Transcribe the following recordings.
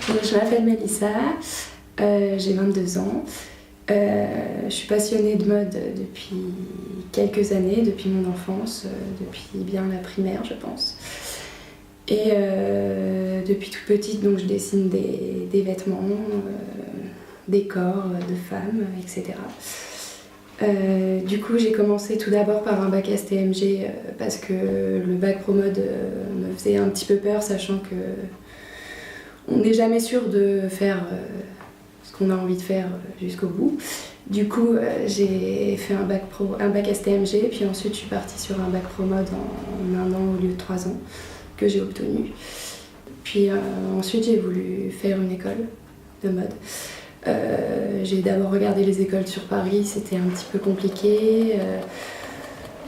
Je m'appelle Mélissa, j'ai 22 ans. Je suis passionnée de mode depuis quelques années, depuis mon enfance, depuis bien la primaire je pense. Et depuis toute petite, donc, je dessine des vêtements, des corps de femmes, etc. Du coup, j'ai commencé tout d'abord par un bac STMG parce que le bac pro mode me faisait un petit peu peur, sachant que on n'est jamais sûr de faire ce qu'on a envie de faire jusqu'au bout. Du coup, j'ai fait un bac STMG, puis ensuite je suis partie sur un bac pro mode en 1 an au lieu de 3 ans, que j'ai obtenu. Puis ensuite j'ai voulu faire une école de mode. J'ai d'abord regardé les écoles sur Paris, c'était un petit peu compliqué.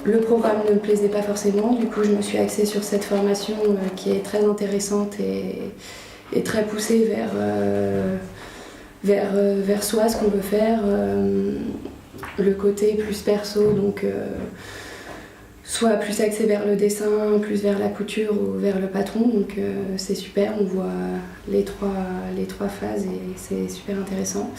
Le programme ne me plaisait pas forcément, du coup je me suis axée sur cette formation qui est très intéressante et très poussée vers soi, ce qu'on veut faire. Le côté plus perso, donc soit plus axé vers le dessin, plus vers la couture ou vers le patron, donc c'est super, on voit les trois phases et c'est super intéressant.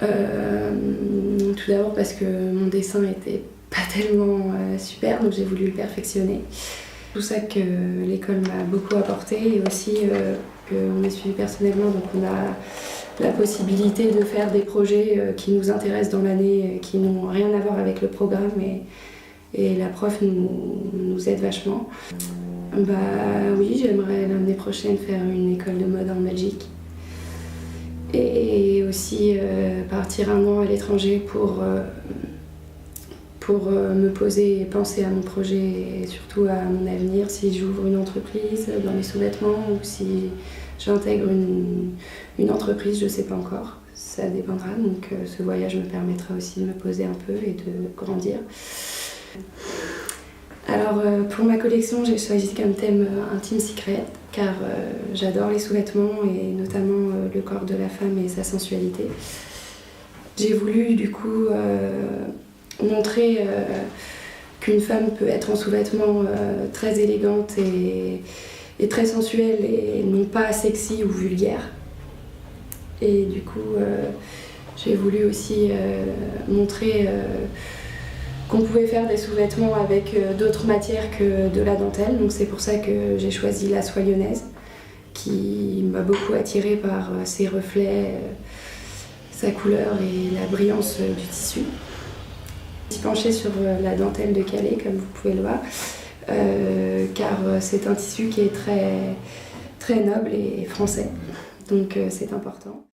Tout d'abord parce que mon dessin était pas tellement super, donc j'ai voulu le perfectionner. C'est tout ça que l'école m'a beaucoup apporté et aussi qu'on est suivi personnellement, donc on a la possibilité de faire des projets qui nous intéressent dans l'année, qui n'ont rien à voir avec le programme et la prof nous aide vachement. Bah oui, j'aimerais l'année prochaine faire une école de mode en Belgique et aussi partir 1 an à l'étranger pour me poser et penser à mon projet et surtout à mon avenir, si j'ouvre une entreprise dans les sous-vêtements ou si j'intègre une entreprise, je ne sais pas encore, ça dépendra. Donc ce voyage me permettra aussi de me poser un peu et de grandir. Alors pour ma collection, j'ai choisi comme thème Intime Secret car j'adore les sous-vêtements et notamment le corps de la femme et sa sensualité. J'ai voulu du coup montrer qu'une femme peut être en sous-vêtements très élégante et très sensuelle et non pas sexy ou vulgaire. Et du coup, j'ai voulu aussi montrer qu'on pouvait faire des sous-vêtements avec d'autres matières que de la dentelle. Donc c'est pour ça que j'ai choisi la soie lyonnaise, qui m'a beaucoup attirée par ses reflets, sa couleur et la brillance du tissu. Je suis penchée sur la dentelle de Calais, comme vous pouvez le voir, car c'est un tissu qui est très, très noble et français, donc c'est important.